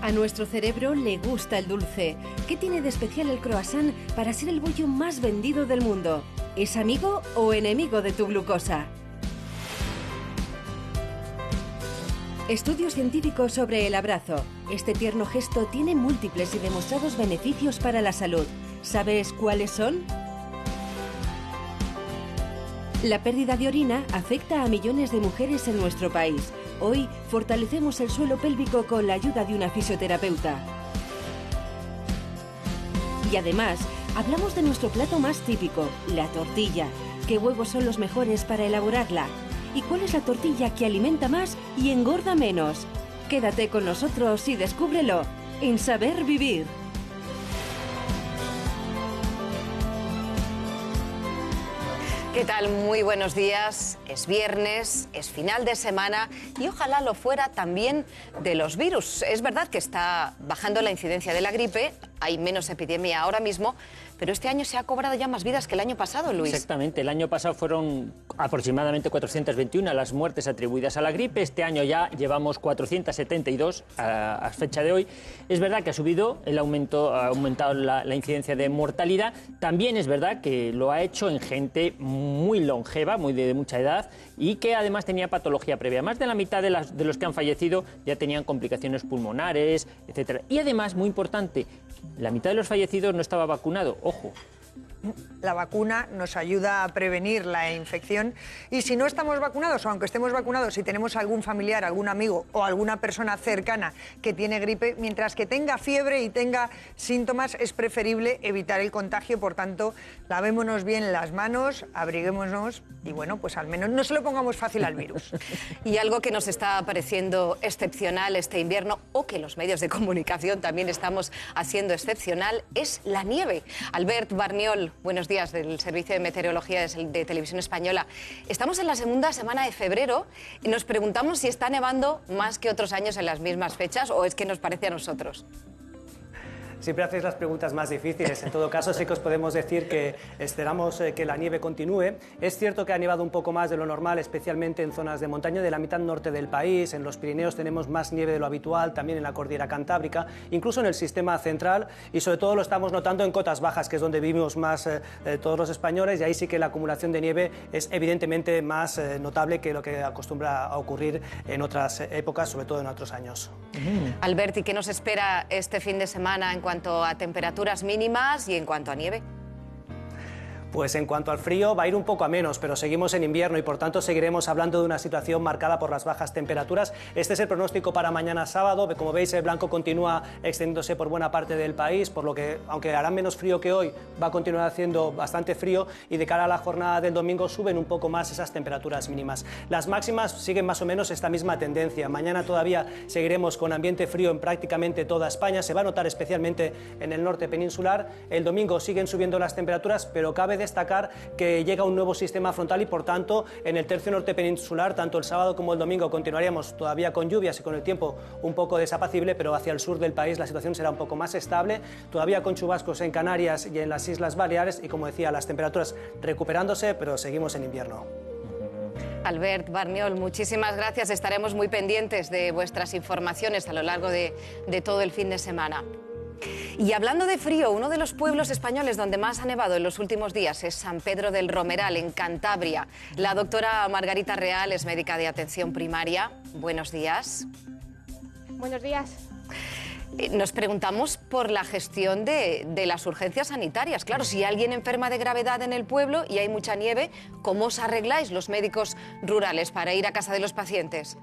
A nuestro cerebro le gusta el dulce. ¿Qué tiene de especial el croissant para ser el bollo más vendido del mundo? ¿Es amigo o enemigo de tu glucosa? Estudios científicos sobre el abrazo. Este tierno gesto tiene múltiples y demostrados beneficios para la salud. ¿Sabes cuáles son? La pérdida de orina afecta a millones de mujeres en nuestro país. Hoy fortalecemos el suelo pélvico con la ayuda de una fisioterapeuta. Y además, hablamos de nuestro plato más típico, la tortilla. ¿Qué huevos son los mejores para elaborarla? ¿Y cuál es la tortilla que alimenta más y engorda menos? Quédate con nosotros y descúbrelo en Saber Vivir. ¿Qué tal? Muy buenos días. Es viernes, es final de semana y ojalá lo fuera también de los virus. Es verdad que está bajando la incidencia de la gripe, hay menos epidemia ahora mismo, pero este año se ha cobrado ya más vidas que el año pasado, Luis. Exactamente, el año pasado fueron aproximadamente 421 las muertes atribuidas a la gripe, este año ya llevamos 472 a fecha de hoy. Es verdad que ha aumentado la incidencia de mortalidad, también es verdad que lo ha hecho en gente muy longeva, muy de mucha edad y que además tenía patología previa. Más de la mitad de los que han fallecido ya tenían complicaciones pulmonares, etcétera. Y además, muy importante, la mitad de los fallecidos no estaba vacunado. Ojo. La vacuna nos ayuda a prevenir la infección y si no estamos vacunados o aunque estemos vacunados, si tenemos algún familiar, algún amigo o alguna persona cercana que tiene gripe, mientras que tenga fiebre y tenga síntomas, es preferible evitar el contagio. Por tanto, lavémonos bien las manos, abriguémonos y bueno, pues al menos no se lo pongamos fácil al virus. Y algo que nos está pareciendo excepcional este invierno, o que los medios de comunicación también estamos haciendo excepcional, es la nieve. Albert Barniol, buenos días, del Servicio de Meteorología de Televisión Española. Estamos en la segunda semana de febrero y nos preguntamos si está nevando más que otros años en las mismas fechas o es que nos parece a nosotros. Siempre hacéis las preguntas más difíciles. En todo caso, sí que os podemos decir que esperamos que la nieve continúe. Es cierto que ha nevado un poco más de lo normal, especialmente en zonas de montaña de la mitad norte del país. En los Pirineos tenemos más nieve de lo habitual, también en la cordillera Cantábrica, incluso en el sistema central, y sobre todo lo estamos notando en cotas bajas, que es donde vivimos más todos los españoles, y ahí sí que la acumulación de nieve es evidentemente más notable que lo que acostumbra a ocurrir en otras épocas, sobre todo en otros años. Albert, ¿y qué nos espera este fin de semana en cuanto a temperaturas mínimas y en cuanto a nieve? Pues en cuanto al frío va a ir un poco a menos, pero seguimos en invierno y por tanto seguiremos hablando de una situación marcada por las bajas temperaturas. Este es el pronóstico para mañana sábado. Como veis, el blanco continúa extendiéndose por buena parte del país, por lo que, aunque hará menos frío que hoy, va a continuar haciendo bastante frío y de cara a la jornada del domingo suben un poco más esas temperaturas mínimas. Las máximas siguen más o menos esta misma tendencia. Mañana todavía seguiremos con ambiente frío en prácticamente toda España. Se va a notar especialmente en el norte peninsular. El domingo siguen subiendo las temperaturas, pero cabe destacar que llega un nuevo sistema frontal y por tanto en el tercio norte peninsular tanto el sábado como el domingo continuaríamos todavía con lluvias y con el tiempo un poco desapacible, pero hacia el sur del país la situación será un poco más estable, todavía con chubascos en Canarias y en las Islas Baleares y como decía las temperaturas recuperándose, pero seguimos en invierno. Albert Barniol, muchísimas gracias. Estaremos muy pendientes de vuestras informaciones a lo largo de todo el fin de semana. Y hablando de frío, uno de los pueblos españoles donde más ha nevado en los últimos días es San Pedro del Romeral, en Cantabria. La doctora Margarita Real es médica de atención primaria. Buenos días. Buenos días. Nos preguntamos por la gestión de las urgencias sanitarias. Claro, si alguien enferma de gravedad en el pueblo y hay mucha nieve, ¿cómo os arregláis los médicos rurales para ir a casa de los pacientes?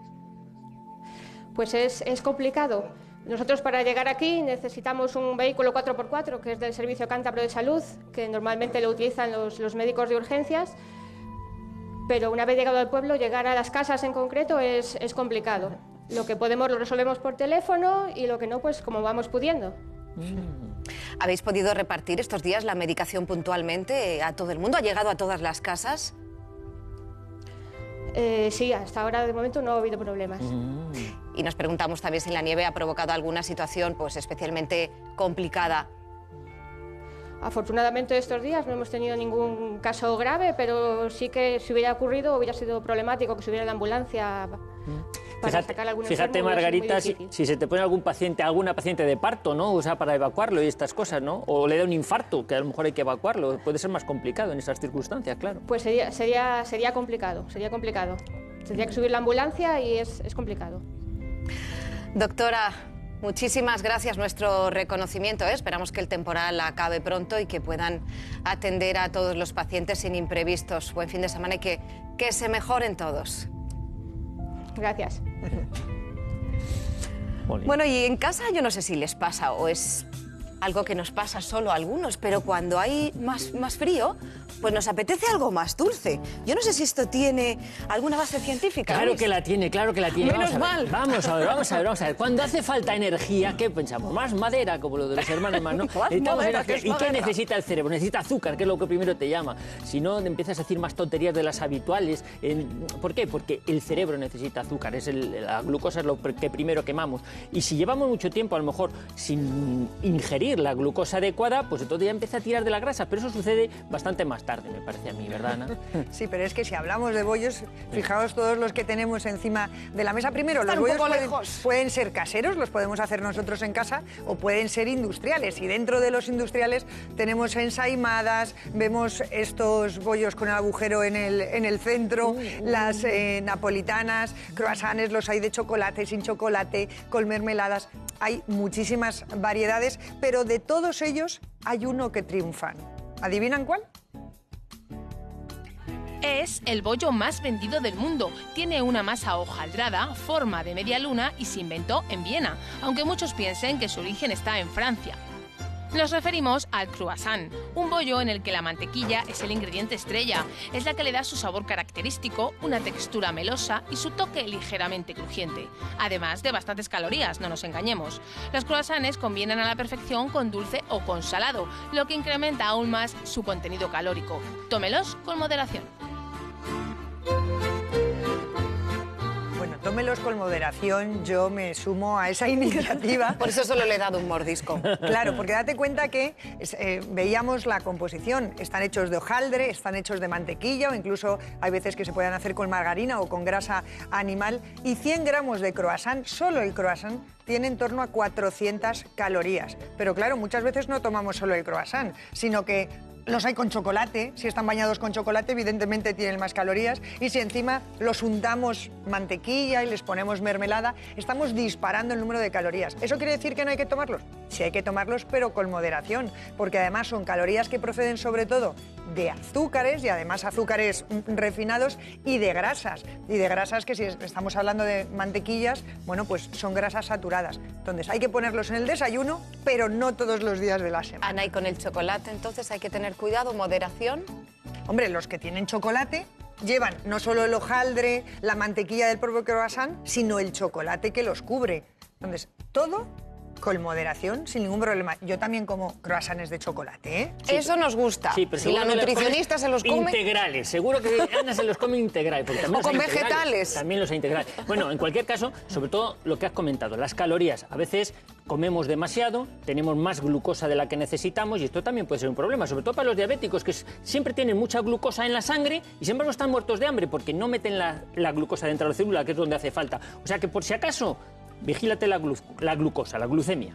Pues es complicado. Nosotros para llegar aquí necesitamos un vehículo 4x4, que es del Servicio Cántabro de Salud, que normalmente lo utilizan los médicos de urgencias, pero una vez llegado al pueblo, llegar a las casas en concreto es complicado. Lo que podemos lo resolvemos por teléfono y lo que no, pues como vamos pudiendo. ¿Habéis podido repartir estos días la medicación puntualmente a todo el mundo? ¿Ha llegado a todas las casas? Sí, hasta ahora de momento no ha habido problemas. Y nos preguntamos también si la nieve ha provocado alguna situación pues especialmente complicada. Afortunadamente estos días no hemos tenido ningún caso grave, pero sí que si hubiera ocurrido hubiera sido problemático que subiera la ambulancia. sacar algún Fíjate, enfermo, Margarita, es muy difícil. si se te pone alguna paciente de parto, ¿no? O sea, para evacuarlo y estas cosas, ¿no? O le da un infarto, que a lo mejor hay que evacuarlo. Puede ser más complicado en esas circunstancias, claro. Pues sería complicado, Tendría que subir la ambulancia y es complicado. Doctora, muchísimas gracias. Nuestro reconocimiento. Esperamos que el temporal acabe pronto y que puedan atender a todos los pacientes sin imprevistos. Buen fin de semana y que se mejoren todos. Gracias. Bueno, y en casa yo no sé si les pasa o es algo que nos pasa solo a algunos, pero cuando hay más frío, pues nos apetece algo más dulce. Yo no sé si esto tiene alguna base científica. Claro que la tiene, Menos mal. Vamos a ver. Cuando hace falta energía, ¿qué pensamos? Más madera, como lo de los hermanos más, ¿no? ¿Y qué necesita el cerebro? Necesita azúcar, que es lo que primero te llama. Si no, empiezas a decir más tonterías de las habituales. ¿Por qué? Porque el cerebro necesita azúcar. La glucosa es lo que primero quemamos. Y si llevamos mucho tiempo, a lo mejor, sin ingerir la glucosa adecuada, pues entonces ya empieza a tirar de la grasa. Pero eso sucede bastante más tarde, me parece a mí, ¿verdad, Ana? Sí, pero es que si hablamos de bollos, fijaos todos los que tenemos encima de la mesa. Primero, Están los un bollos poco pueden ser caseros, los podemos hacer nosotros en casa, o pueden ser industriales. Y dentro de los industriales tenemos ensaimadas, vemos estos bollos con el agujero en el centro, las napolitanas, croissants, los hay de chocolate, sin chocolate, con mermeladas. Hay muchísimas variedades, pero de todos ellos hay uno que triunfan. ¿Adivinan cuál? Es el bollo más vendido del mundo. Tiene una masa hojaldrada, forma de media luna y se inventó en Viena, aunque muchos piensen que su origen está en Francia. Nos referimos al croissant, un bollo en el que la mantequilla es el ingrediente estrella. Es la que le da su sabor característico, una textura melosa y su toque ligeramente crujiente. Además de bastantes calorías, no nos engañemos. Los croissants combinan a la perfección con dulce o con salado, lo que incrementa aún más su contenido calórico. Tómelos con moderación. Bueno, tómelos con moderación, yo me sumo a esa iniciativa. Por eso solo le he dado un mordisco. Claro, porque date cuenta que veíamos la composición. Están hechos de hojaldre, están hechos de mantequilla o incluso hay veces que se pueden hacer con margarina o con grasa animal. Y 100 gramos de croissant, solo el croissant, tiene en torno a 400 calorías. Pero claro, muchas veces no tomamos solo el croissant, sino que los hay con chocolate. Si están bañados con chocolate, evidentemente tienen más calorías. Y si encima los untamos mantequilla y les ponemos mermelada, estamos disparando el número de calorías. ¿Eso quiere decir que no hay que tomarlos? Sí hay que tomarlos, pero con moderación, porque además son calorías que proceden sobre todo de azúcares, y además azúcares refinados, y de grasas. Y de grasas que, si estamos hablando de mantequillas, bueno, pues son grasas saturadas. Entonces hay que ponerlos en el desayuno, pero no todos los días de la semana. Ana, y con el chocolate, entonces hay que tener cuidado, moderación. Hombre, los que tienen chocolate llevan no solo el hojaldre, la mantequilla del propio croissant, sino el chocolate que los cubre. Entonces, todo con moderación, sin ningún problema. Yo también como croissants de chocolate, ¿eh? Sí, eso nos gusta. Sí, pero si la nutricionista se los come... Integrales, seguro que Ana se los come integrales. Porque también o con vegetales. También los hay integrales. Bueno, en cualquier caso, sobre todo lo que has comentado, las calorías. A veces comemos demasiado, tenemos más glucosa de la que necesitamos y esto también puede ser un problema, sobre todo para los diabéticos, que siempre tienen mucha glucosa en la sangre y sin embargo están muertos de hambre porque no meten la glucosa dentro de la célula, que es donde hace falta. O sea que por si acaso, vigílate la glucosa, la glucemia.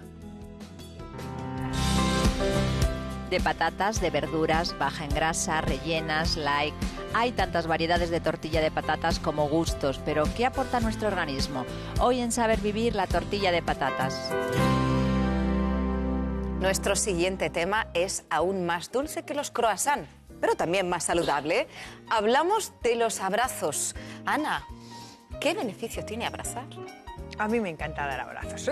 De patatas, de verduras, baja en grasa, rellenas, light. Hay tantas variedades de tortilla de patatas como gustos, pero ¿qué aporta a nuestro organismo? Hoy en Saber Vivir, la tortilla de patatas. Nuestro siguiente tema es aún más dulce que los croissants, pero también más saludable. Hablamos de los abrazos. Ana, ¿qué beneficio tiene abrazar? A mí me encanta dar abrazos.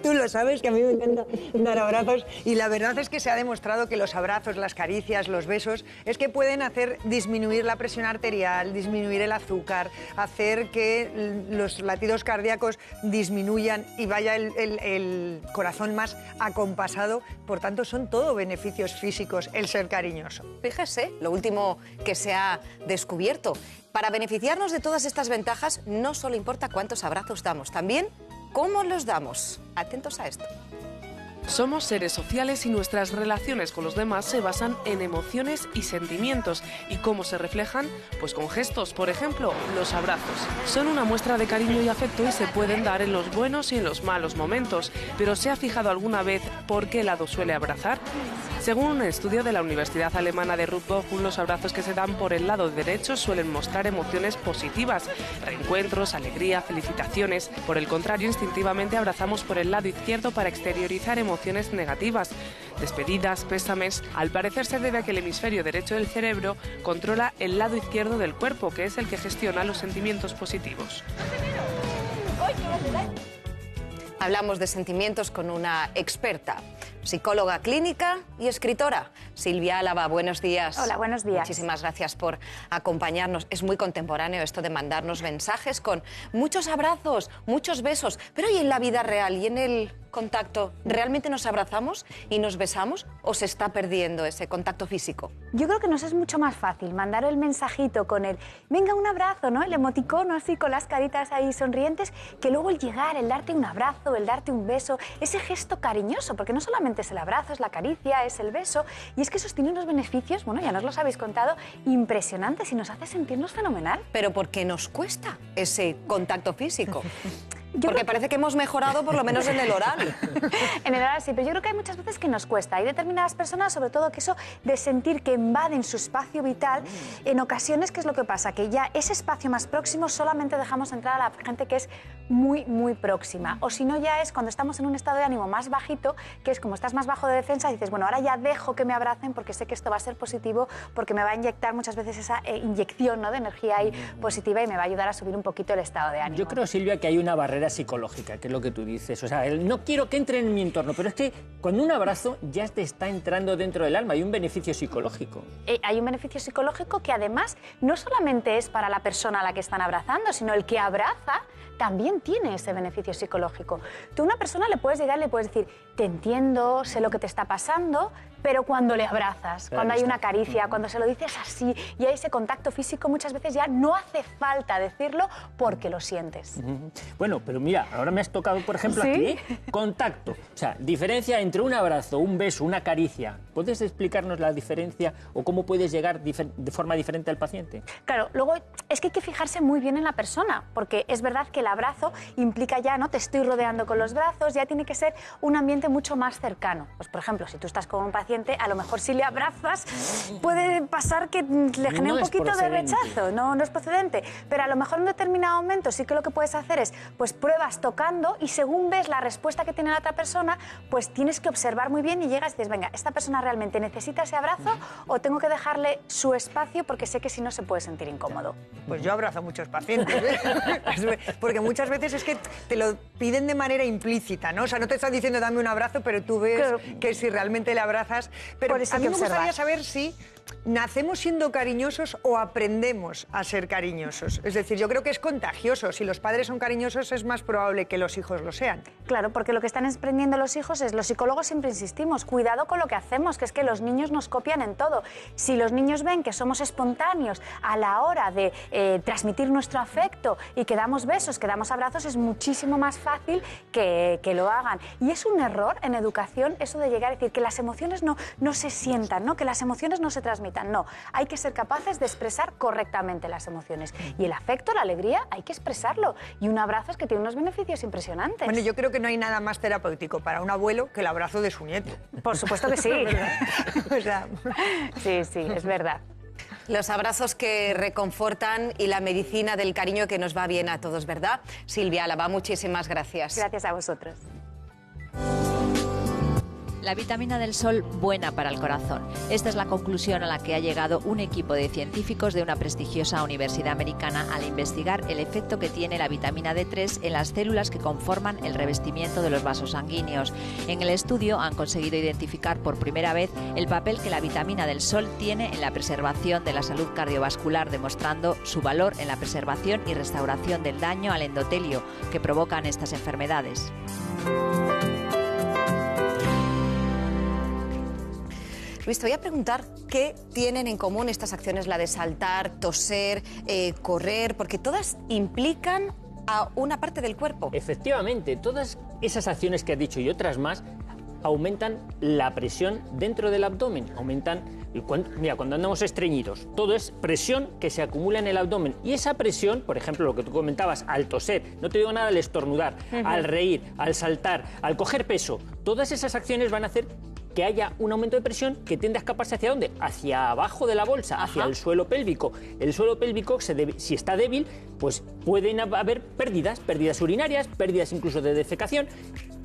Tú lo sabes, que a mí me encanta dar abrazos. Y la verdad es que se ha demostrado que los abrazos, las caricias, los besos, es que pueden hacer disminuir la presión arterial, disminuir el azúcar, hacer que los latidos cardíacos disminuyan y vaya el corazón más acompasado. Por tanto, son todo beneficios físicos el ser cariñoso. Fíjese, lo último que se ha descubierto. Para beneficiarnos de todas estas ventajas, no solo importa cuántos abrazos damos, también cómo los damos. Atentos a esto. Somos seres sociales y nuestras relaciones con los demás se basan en emociones y sentimientos. ¿Y cómo se reflejan? Pues con gestos, por ejemplo, los abrazos. Son una muestra de cariño y afecto y se pueden dar en los buenos y en los malos momentos. Pero ¿se ha fijado alguna vez por qué lado suele abrazar? Según un estudio de la Universidad Alemana de Ruhr, los abrazos que se dan por el lado derecho suelen mostrar emociones positivas, reencuentros, alegría, felicitaciones. Por el contrario, instintivamente abrazamos por el lado izquierdo para exteriorizar emociones negativas, despedidas, pésames. Al parecer se debe a que el hemisferio derecho del cerebro controla el lado izquierdo del cuerpo, que es el que gestiona los sentimientos positivos. Hablamos de sentimientos con una experta, psicóloga clínica y escritora, Silvia Álava. Buenos días. Hola, buenos días. Muchísimas gracias por acompañarnos. Es muy contemporáneo esto de mandarnos mensajes con muchos abrazos, muchos besos. Pero ¿y en la vida real y en el contacto? ¿Realmente nos abrazamos y nos besamos o se está perdiendo ese contacto físico? Yo creo que nos es mucho más fácil mandar el mensajito con el venga, un abrazo, ¿no? El emoticono así con las caritas ahí sonrientes, que luego el llegar, el darte un abrazo, el darte un beso, ese gesto cariñoso, porque no solamente es el abrazo, es la caricia, es el beso, y es que esos tienen unos beneficios, bueno, ya nos los habéis contado, impresionantes y nos hace sentirnos fenomenal. Pero ¿por qué nos cuesta ese contacto físico? Porque parece que hemos mejorado por lo menos en el oral. En el oral sí, pero yo creo que hay muchas veces que nos cuesta. Hay determinadas personas, sobre todo, que eso de sentir que invaden su espacio vital, en ocasiones, ¿qué es lo que pasa? Que ya ese espacio más próximo solamente dejamos entrar a la gente que es muy, muy próxima. O si no, ya es cuando estamos en un estado de ánimo más bajito, que es como estás más bajo de defensa, y dices, bueno, ahora ya dejo que me abracen porque sé que esto va a ser positivo, porque me va a inyectar muchas veces esa inyección, ¿no?, de energía ahí positiva y me va a ayudar a subir un poquito el estado de ánimo. Yo creo, Silvia, que hay una barrera psicológica, que es lo que tú dices. O sea, no quiero que entre en mi entorno, pero es que con un abrazo ya te está entrando dentro del alma. Hay un beneficio psicológico. Hay un beneficio psicológico que además no solamente es para la persona a la que están abrazando, sino el que abraza también tiene ese beneficio psicológico. Tú a una persona le puedes llegar y le puedes decir, te entiendo, sé lo que te está pasando, pero cuando le abrazas, cuando hay una caricia, cuando se lo dices así y hay ese contacto físico, muchas veces ya no hace falta decirlo porque lo sientes. Bueno, pero mira, ahora me has tocado, por ejemplo, aquí, contacto. O sea, diferencia entre un abrazo, un beso, una caricia. ¿Puedes explicarnos la diferencia o cómo puedes llegar de forma diferente al paciente? Claro, luego es que hay que fijarse muy bien en la persona, porque es verdad que el abrazo implica ya, ¿no?, te estoy rodeando con los brazos, ya tiene que ser un ambiente mucho más cercano. Pues, por ejemplo, si tú estás con un paciente, a lo mejor si le abrazas puede pasar que le genere un poquito de rechazo, no es procedente, pero a lo mejor en un determinado momento sí que lo que puedes hacer es, pues pruebas tocando y según ves la respuesta que tiene la otra persona, pues tienes que observar muy bien y llegas y dices, venga, ¿esta persona realmente necesita ese abrazo o tengo que dejarle su espacio porque sé que si no se puede sentir incómodo? Pues yo abrazo a muchos pacientes, ¿eh? Porque muchas veces es que te lo piden de manera implícita, ¿no? O sea, no te están diciendo dame un abrazo, pero tú ves que si realmente le abrazas. Pero a mí me gustaría saber si nacemos siendo cariñosos o aprendemos a ser cariñosos. Es decir, yo creo que es contagioso. Si los padres son cariñosos es más probable que los hijos lo sean. Claro, porque lo que están aprendiendo los hijos es, los psicólogos siempre insistimos, cuidado con lo que hacemos, que es que los niños nos copian en todo. Si los niños ven que somos espontáneos a la hora de transmitir nuestro afecto y que damos besos, que damos abrazos, es muchísimo más fácil que lo hagan. Y es un error en educación eso de llegar a decir que las emociones no se sientan, ¿no?, que las emociones no se transmitan. No, hay que ser capaces de expresar correctamente las emociones. Y el afecto, la alegría, hay que expresarlo. Y un abrazo es que tiene unos beneficios impresionantes. Bueno, yo creo que no hay nada más terapéutico para un abuelo que el abrazo de su nieto. Por supuesto que sí. O sea... Sí, es verdad. Los abrazos que reconfortan y la medicina del cariño que nos va bien a todos, ¿verdad? Silvia Álava, muchísimas gracias. Gracias a vosotros. La vitamina del sol, buena para el corazón. Esta es la conclusión a la que ha llegado un equipo de científicos de una prestigiosa universidad americana al investigar el efecto que tiene la vitamina D3 en las células que conforman el revestimiento de los vasos sanguíneos. En el estudio han conseguido identificar por primera vez el papel que la vitamina del sol tiene en la preservación de la salud cardiovascular, demostrando su valor en la preservación y restauración del daño al endotelio que provocan estas enfermedades. Luis, te voy a preguntar qué tienen en común estas acciones, la de saltar, toser, correr, porque todas implican a una parte del cuerpo. Efectivamente, todas esas acciones que has dicho y otras más aumentan la presión dentro del abdomen, mira, cuando andamos estreñidos, todo es presión que se acumula en el abdomen, y esa presión, por ejemplo, lo que tú comentabas, al toser, no te digo nada al estornudar, al reír, al saltar, al coger peso, todas esas acciones van a hacer que haya un aumento de presión que tiende a escaparse ¿hacia dónde? Hacia abajo de la bolsa, hacia el suelo pélvico. El suelo pélvico, si está débil, pues pueden haber pérdidas urinarias, pérdidas incluso de defecación.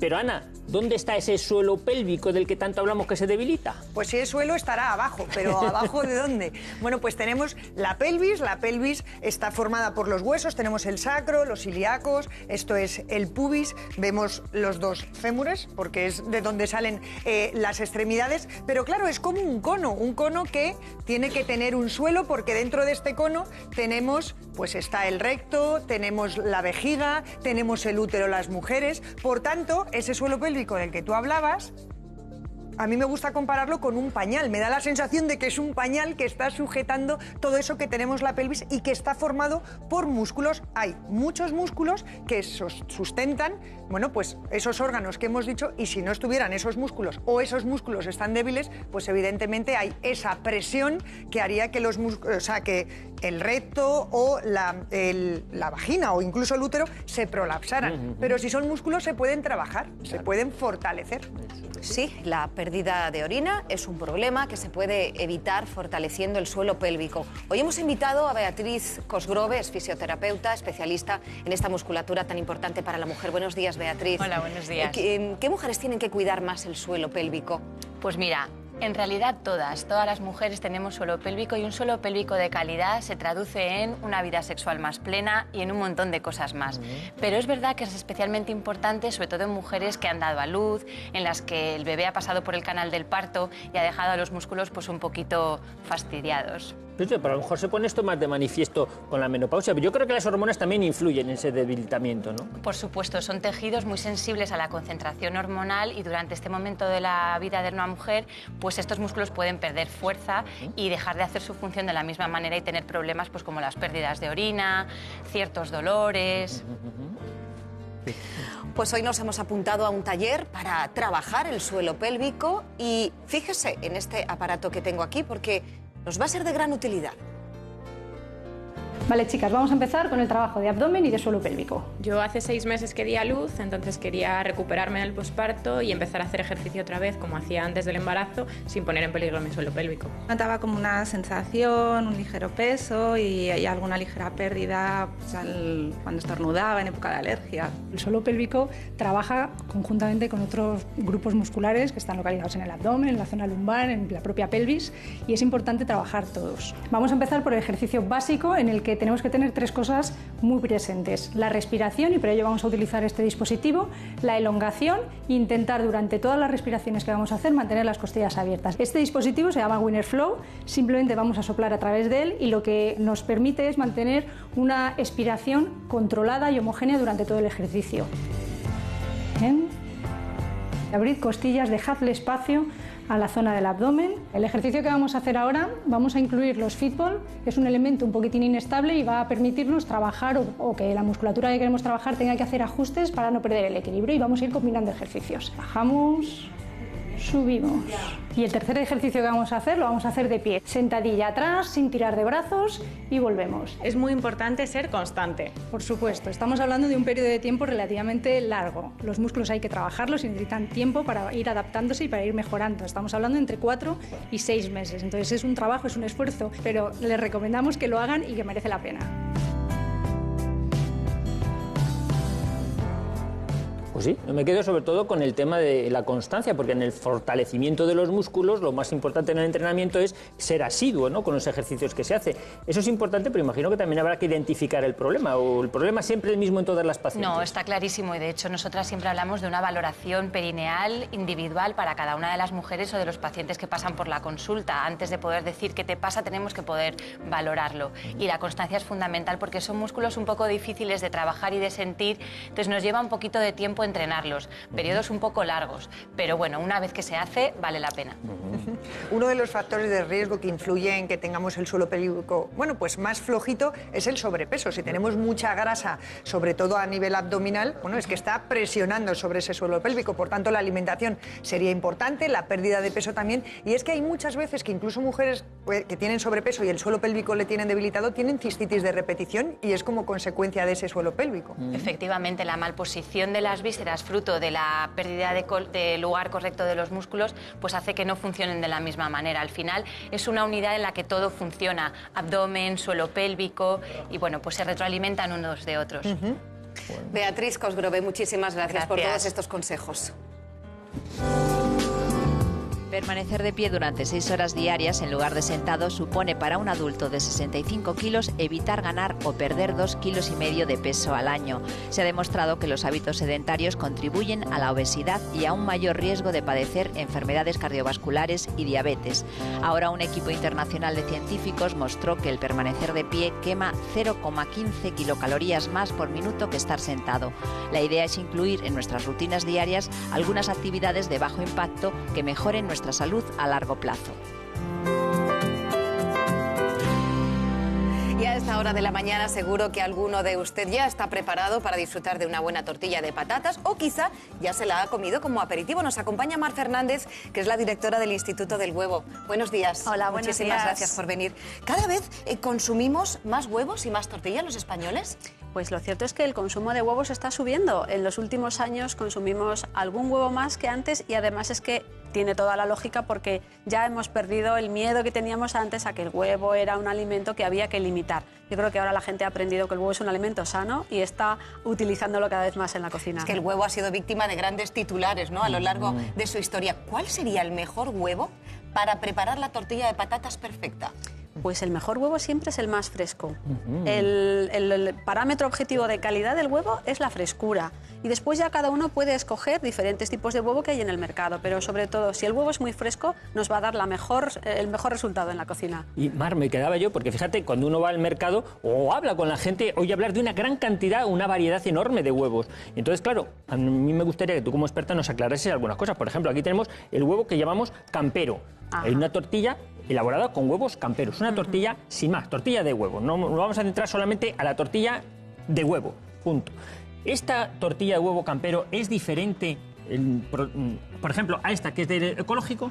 Pero Ana, ¿dónde está ese suelo pélvico del que tanto hablamos que se debilita? Pues si es suelo estará abajo, pero ¿abajo de dónde? Bueno, pues tenemos la pelvis está formada por los huesos, tenemos el sacro, los ilíacos, esto es el pubis, vemos los dos fémures, porque es de donde salen las extremidades, pero claro, es como un cono que tiene que tener un suelo, porque dentro de este cono tenemos, pues está el recto, tenemos la vejiga, tenemos el útero las mujeres, por tanto, ese suelo pélvico del que tú hablabas, a mí me gusta compararlo con un pañal. Me da la sensación de que es un pañal que está sujetando todo eso que tenemos la pelvis y que está formado por músculos. Hay muchos músculos que sustentan, bueno, pues esos órganos que hemos dicho, y si no estuvieran esos músculos o esos músculos están débiles, pues evidentemente hay esa presión que haría que que el recto o la vagina o incluso el útero se prolapsaran. Pero si son músculos se pueden trabajar, se pueden fortalecer. Sí, la pérdida de orina es un problema que se puede evitar fortaleciendo el suelo pélvico. Hoy hemos invitado a Beatriz Cosgrove, es fisioterapeuta, especialista en esta musculatura tan importante para la mujer. Buenos días, Beatriz. Hola, buenos días. ¿Qué mujeres tienen que cuidar más el suelo pélvico? Pues mira, en realidad todas las mujeres tenemos suelo pélvico, y un suelo pélvico de calidad se traduce en una vida sexual más plena y en un montón de cosas más. Pero es verdad que es especialmente importante, sobre todo en mujeres que han dado a luz, en las que el bebé ha pasado por el canal del parto y ha dejado a los músculos pues un poquito fastidiados. Pero a lo mejor se pone esto más de manifiesto con la menopausia. Pero yo creo que las hormonas también influyen en ese debilitamiento, ¿no? Por supuesto, son tejidos muy sensibles a la concentración hormonal, y durante este momento de la vida de una mujer, pues estos músculos pueden perder fuerza y dejar de hacer su función de la misma manera y tener problemas pues como las pérdidas de orina, ciertos dolores. Pues hoy nos hemos apuntado a un taller para trabajar el suelo pélvico, y fíjese en este aparato que tengo aquí porque nos va a ser de gran utilidad. Vale, chicas, vamos a empezar con el trabajo de abdomen y de suelo pélvico. Yo hace 6 meses que di a luz, entonces quería recuperarme del posparto y empezar a hacer ejercicio otra vez, como hacía antes del embarazo, sin poner en peligro mi suelo pélvico. Notaba como una sensación, un ligero peso y alguna ligera pérdida pues, cuando estornudaba en época de alergia. El suelo pélvico trabaja conjuntamente con otros grupos musculares que están localizados en el abdomen, en la zona lumbar, en la propia pelvis, y es importante trabajar todos. Vamos a empezar por el ejercicio básico, en el que tenemos que tener 3 cosas muy presentes: la respiración, y para ello vamos a utilizar este dispositivo, la elongación, e intentar durante todas las respiraciones que vamos a hacer mantener las costillas abiertas. Este dispositivo se llama Winner Flow, simplemente vamos a soplar a través de él y lo que nos permite es mantener una expiración controlada y homogénea durante todo el ejercicio. Bien. Abrid costillas, dejadle espacio a la zona del abdomen. El ejercicio que vamos a hacer ahora, vamos a incluir los fitball, que es un elemento un poquitín inestable y va a permitirnos trabajar o que la musculatura que queremos trabajar tenga que hacer ajustes para no perder el equilibrio, y vamos a ir combinando ejercicios. Bajamos, subimos. Y el tercer ejercicio que vamos a hacer lo vamos a hacer de pie, sentadilla atrás, sin tirar de brazos, y volvemos. Es muy importante ser constante. Por supuesto, estamos hablando de un periodo de tiempo relativamente largo. Los músculos hay que trabajarlos y necesitan tiempo para ir adaptándose y para ir mejorando. Estamos hablando entre 4 y 6 meses. Entonces es un trabajo, es un esfuerzo, pero les recomendamos que lo hagan y que merece la pena. Pues sí, me quedo sobre todo con el tema de la constancia, porque en el fortalecimiento de los músculos lo más importante en el entrenamiento es ser asiduo, ¿no?, con los ejercicios que se hace. Eso es importante, pero imagino que también habrá que identificar el problema, o el problema es siempre el mismo en todas las pacientes. No, está clarísimo, y de hecho nosotras siempre hablamos de una valoración perineal individual para cada una de las mujeres o de los pacientes que pasan por la consulta. Antes de poder decir qué te pasa, tenemos que poder valorarlo. Y la constancia es fundamental porque son músculos un poco difíciles de trabajar y de sentir, entonces nos lleva un poquito de tiempo entrenarlos. Periodos un poco largos, pero bueno, una vez que se hace, vale la pena. Uno de los factores de riesgo que influye en que tengamos el suelo pélvico, bueno, pues más flojito, es el sobrepeso. Si tenemos mucha grasa, sobre todo a nivel abdominal, bueno, es que está presionando sobre ese suelo pélvico. Por tanto, la alimentación sería importante, la pérdida de peso también. Y es que hay muchas veces que incluso mujeres que tienen sobrepeso y el suelo pélvico le tienen debilitado, tienen cistitis de repetición y es como consecuencia de ese suelo pélvico. Efectivamente, la malposición de las vísceras, fruto de la pérdida de lugar correcto de los músculos, pues hace que no funcionen de la misma manera. Al final es una unidad en la que todo funciona, abdomen, suelo pélvico, y bueno, pues se retroalimentan unos de otros. Beatriz Cosgrove, muchísimas gracias por todos estos consejos. Permanecer de pie durante 6 horas diarias en lugar de sentado supone para un adulto de 65 kilos evitar ganar o perder 2,5 kilos de peso al año. Se ha demostrado que los hábitos sedentarios contribuyen a la obesidad y a un mayor riesgo de padecer enfermedades cardiovasculares y diabetes. Ahora un equipo internacional de científicos mostró que el permanecer de pie quema 0,15 kilocalorías más por minuto que estar sentado. La idea es incluir en nuestras rutinas diarias algunas actividades de bajo impacto que mejoren nuestra salud a largo plazo. Y a esta hora de la mañana seguro que alguno de usted ya está preparado para disfrutar de una buena tortilla de patatas o quizá ya se la ha comido como aperitivo. Nos acompaña Mar Fernández, que es la directora del Instituto del Huevo. Buenos días. Hola, buenos días. Muchísimas gracias por venir. ¿Cada vez consumimos más huevos y más tortillas los españoles? Pues lo cierto es que el consumo de huevos está subiendo. En los últimos años consumimos algún huevo más que antes y además es que tiene toda la lógica porque ya hemos perdido el miedo que teníamos antes a que el huevo era un alimento que había que limitar. Yo creo que ahora la gente ha aprendido que el huevo es un alimento sano y está utilizándolo cada vez más en la cocina. Es que el huevo ha sido víctima de grandes titulares, ¿no?, a lo largo de su historia. ¿Cuál sería el mejor huevo para preparar la tortilla de patatas perfecta? Pues el mejor huevo siempre es el más fresco. El parámetro objetivo de calidad del huevo es la frescura. Y después ya cada uno puede escoger diferentes tipos de huevo que hay en el mercado. Pero sobre todo, si el huevo es muy fresco, nos va a dar el mejor resultado en la cocina. Y Mar, me quedaba yo, porque fíjate, cuando uno va al mercado o habla con la gente, oye hablar de una gran cantidad, una variedad enorme de huevos. Entonces, claro, a mí me gustaría que tú como experta nos aclarases algunas cosas. Por ejemplo, aquí tenemos el huevo que llamamos campero. Ajá. Hay una tortilla elaborada con huevos camperos, una tortilla sin más, tortilla de huevo. No vamos a centrar solamente a la tortilla de huevo, punto. ¿Esta tortilla de huevo campero es diferente, por ejemplo, a esta que es del ecológico?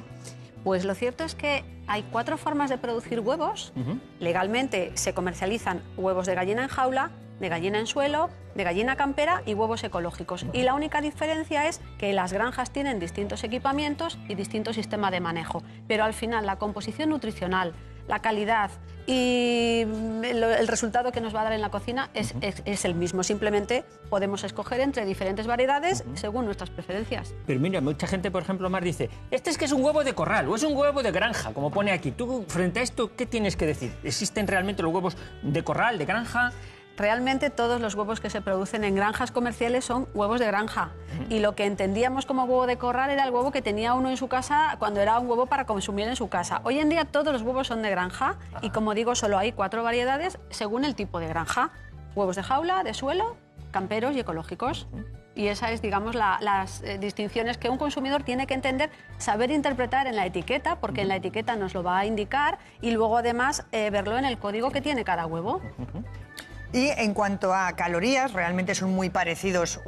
Pues lo cierto es que hay 4 formas de producir huevos. Legalmente se comercializan huevos de gallina en jaula, de gallina en suelo, de gallina campera y huevos ecológicos. Y la única diferencia es que las granjas tienen distintos equipamientos y distinto sistema de manejo. Pero al final la composición nutricional, la calidad y el resultado que nos va a dar en la cocina es el mismo. Simplemente podemos escoger entre diferentes variedades según nuestras preferencias. Pero mira, mucha gente, por ejemplo, Mar, dice, este es que es un huevo de corral o es un huevo de granja, como pone aquí. Tú, frente a esto, ¿qué tienes que decir? ¿Existen realmente los huevos de corral, de granja? Realmente todos los huevos que se producen en granjas comerciales son huevos de granja. Y lo que entendíamos como huevo de corral era el huevo que tenía uno en su casa cuando era un huevo para consumir en su casa. Hoy en día todos los huevos son de granja y, como digo, solo hay 4 variedades según el tipo de granja. Huevos de jaula, de suelo, camperos y ecológicos. Y esa es, digamos, las distinciones que un consumidor tiene que entender, saber interpretar en la etiqueta, porque en la etiqueta nos lo va a indicar, y luego además verlo en el código que tiene cada huevo. Y en cuanto a calorías, realmente son muy parecidos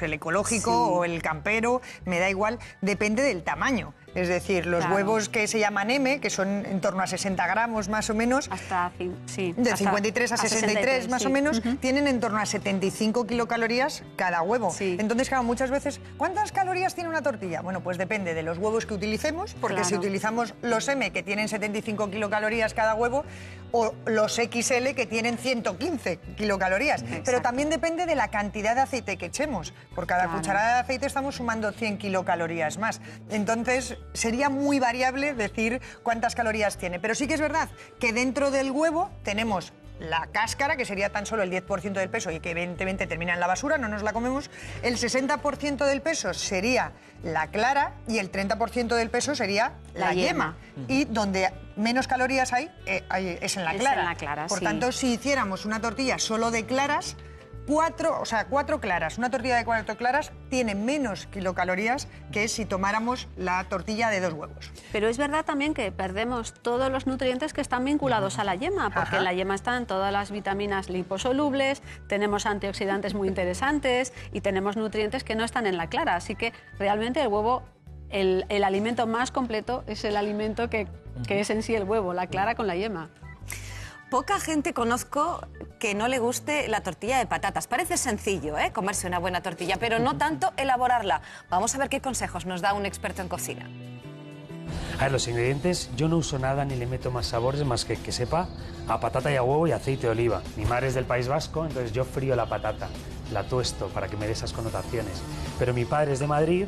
el ecológico o el campero, me da igual, depende del tamaño. Es decir, los huevos que se llaman M, que son en torno a 60 gramos más o menos, de 53 a 63 más o menos, tienen en torno a 75 kilocalorías cada huevo. Entonces, claro, muchas veces, ¿cuántas calorías tiene una tortilla? Bueno, pues depende de los huevos que utilicemos, porque si utilizamos los M, que tienen 75 kilocalorías cada huevo, o los XL, que tienen 115 kilocalorías. Pero también depende de la cantidad de aceite que echemos. Por cada cucharada de aceite estamos sumando 100 kilocalorías más. Entonces, sería muy variable decir cuántas calorías tiene. Pero sí que es verdad que dentro del huevo tenemos la cáscara, que sería tan solo el 10% del peso y que evidentemente termina en la basura, no nos la comemos. El 60% del peso sería la clara y el 30% del peso sería la yema. Y donde menos calorías hay es en la clara. Por tanto, si hiciéramos una tortilla solo de claras, 4 claras. Una tortilla de 4 claras tiene menos kilocalorías que si tomáramos la tortilla de 2 huevos. Pero es verdad también que perdemos todos los nutrientes que están vinculados a la yema, porque en la yema están todas las vitaminas liposolubles, tenemos antioxidantes muy interesantes y tenemos nutrientes que no están en la clara. Así que realmente el huevo, el alimento más completo es el alimento que es en sí el huevo, la clara con la yema. Poca gente conozco que no le guste la tortilla de patatas. Parece sencillo, comerse una buena tortilla, pero no tanto elaborarla. Vamos a ver qué consejos nos da un experto en cocina. A ver, los ingredientes, yo no uso nada ni le meto más sabores más que sepa a patata y a huevo y aceite de oliva. Mi madre es del País Vasco, entonces yo frío la patata, la tuesto para que me dé esas connotaciones. Pero mi padre es de Madrid,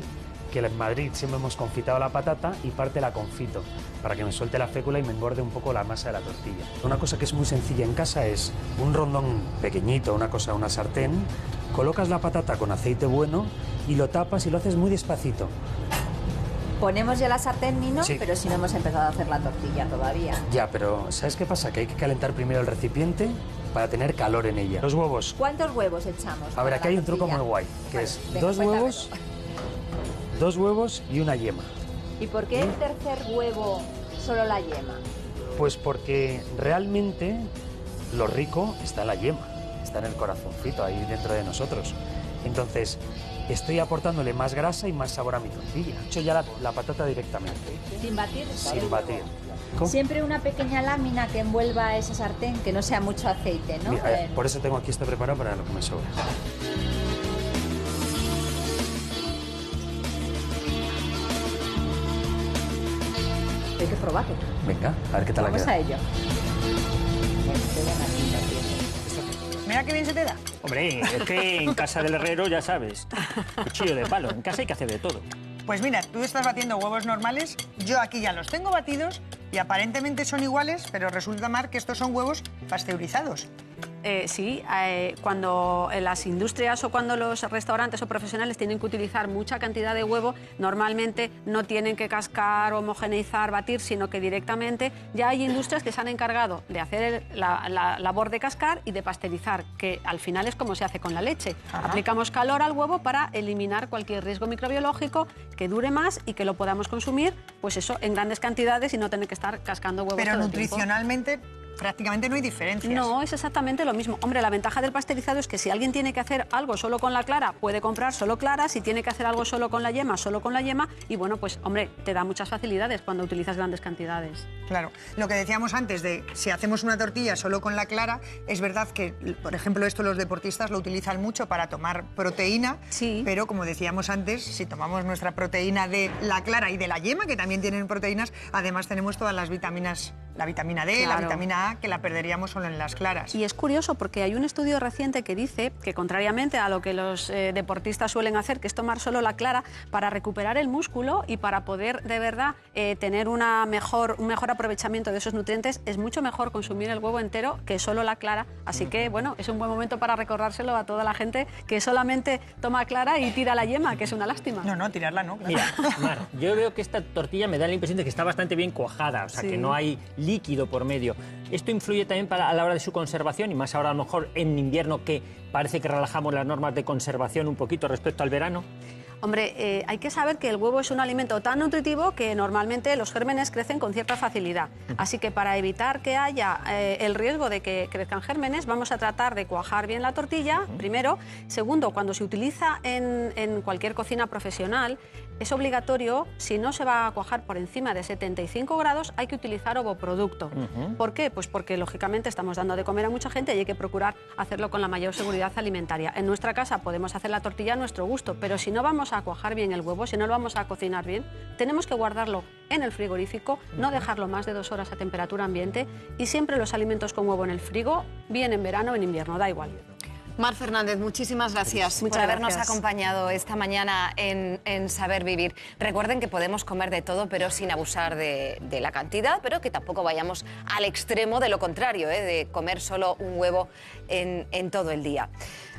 que en Madrid siempre hemos confitado la patata y parte la confito para que me suelte la fécula y me engorde un poco la masa de la tortilla. Una cosa que es muy sencilla en casa es un rondón pequeñito, una sartén, colocas la patata con aceite bueno y lo tapas y lo haces muy despacito. Ponemos ya la sartén, Nino, sí, pero si no hemos empezado a hacer la tortilla todavía. Ya, pero ¿sabes qué pasa? Que hay que calentar primero el recipiente para tener calor en ella. Los huevos. ¿Cuántos huevos echamos? A ver, aquí hay un truco muy guay, que es venga, 2 huevos y una yema. ¿Y por qué el tercer huevo solo la yema? Pues porque realmente lo rico está en la yema, está en el corazoncito ahí dentro de nosotros. Entonces, estoy aportándole más grasa y más sabor a mi tortilla. He hecho ya la patata directamente. ¿Sin batir? Sin batir. Siempre una pequeña lámina que envuelva esa sartén, que no sea mucho aceite, ¿no? Mira, por eso tengo aquí esto preparado para lo que me sobra. Hay que probarlo. Venga, a ver qué tal la queda. Vamos a ello. Mira qué bien se te da. Hombre, es que en casa del herrero, ya sabes, cuchillo de palo. En casa hay que hacer de todo. Pues mira, tú estás batiendo huevos normales, yo aquí ya los tengo batidos y aparentemente son iguales, pero resulta, Mar, que estos son huevos pasteurizados. Sí, cuando las industrias o cuando los restaurantes o profesionales tienen que utilizar mucha cantidad de huevo, normalmente no tienen que cascar, homogeneizar, batir, sino que directamente ya hay industrias que se han encargado de hacer la labor de cascar y de pasteurizar, que al final es como se hace con la leche. Ajá. Aplicamos calor al huevo para eliminar cualquier riesgo microbiológico, que dure más y que lo podamos consumir, pues eso, en grandes cantidades y no tener que estar cascando huevos Pero todo el tiempo. nutricionalmente prácticamente no hay diferencias. No, es exactamente lo mismo. Hombre, la ventaja del pasteurizado es que si alguien tiene que hacer algo solo con la clara, puede comprar solo clara. Si tiene que hacer algo solo con la yema, solo con la yema. Y bueno, pues hombre, te da muchas facilidades cuando utilizas grandes cantidades. Claro. Lo que decíamos antes de si hacemos una tortilla solo con la clara, es verdad que, por ejemplo, esto los deportistas lo utilizan mucho para tomar proteína, sí, pero como decíamos antes, si tomamos nuestra proteína de la clara y de la yema, que también tienen proteínas, además tenemos todas las vitaminas, la vitamina D, claro, la vitamina A, que la perderíamos solo en las claras. Y es curioso porque hay un estudio reciente que dice que, contrariamente a lo que los deportistas suelen hacer, que es tomar solo la clara, para recuperar el músculo y para poder de verdad tener un mejor aprovechamiento de esos nutrientes, es mucho mejor consumir el huevo entero que solo la clara. Así que, bueno, es un buen momento para recordárselo a toda la gente que solamente toma clara y tira la yema, que es una lástima. No, tirarla no. Claro. Mira, Mar, yo veo que esta tortilla me da la impresión de que está bastante bien cuajada, o sea, sí, que no hay líquido por medio. ¿Esto influye también a la hora de su conservación? Y más ahora a lo mejor en invierno, que parece que relajamos las normas de conservación un poquito respecto al verano. Hombre, hay que saber que el huevo es un alimento tan nutritivo que normalmente los gérmenes crecen con cierta facilidad. Así que para evitar que haya el riesgo de que crezcan gérmenes, vamos a tratar de cuajar bien la tortilla, primero. Segundo, cuando se utiliza en cualquier cocina profesional, es obligatorio, si no se va a cuajar por encima de 75 grados, hay que utilizar ovoproducto. ¿Por qué? Pues porque, lógicamente, estamos dando de comer a mucha gente y hay que procurar hacerlo con la mayor seguridad alimentaria. En nuestra casa podemos hacer la tortilla a nuestro gusto, pero si no vamos a cuajar bien el huevo, si no lo vamos a cocinar bien, tenemos que guardarlo en el frigorífico, no dejarlo más de 2 horas a temperatura ambiente, y siempre los alimentos con huevo en el frigo, bien en verano o en invierno, da igual. Mar Fernández, muchísimas gracias por habernos acompañado esta mañana en Saber Vivir. Recuerden que podemos comer de todo, pero sin abusar de la cantidad, pero que tampoco vayamos al extremo de lo contrario, de comer solo un huevo en todo el día.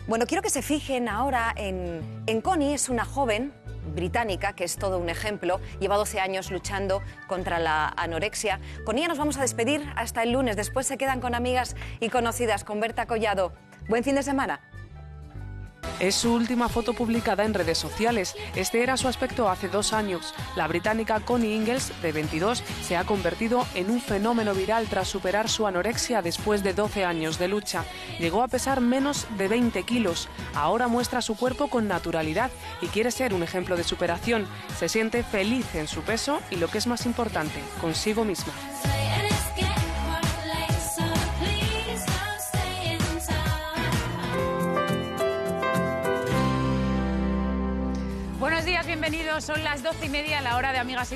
Bueno, quiero que se fijen ahora en Connie. Es una joven británica que es todo un ejemplo. Lleva 12 años luchando contra la anorexia. Con ella nos vamos a despedir hasta el lunes. Después se quedan con amigas y conocidas, con Berta Collado. Buen fin de semana. Es su última foto publicada en redes sociales. Este era su aspecto hace 2 años. La británica Connie Ingalls, de 22, se ha convertido en un fenómeno viral tras superar su anorexia después de 12 años de lucha. Llegó a pesar menos de 20 kilos. Ahora muestra su cuerpo con naturalidad y quiere ser un ejemplo de superación. Se siente feliz en su peso y, lo que es más importante, consigo misma. Buenos días, bienvenidos. Son las 12:30, la hora de Amigas y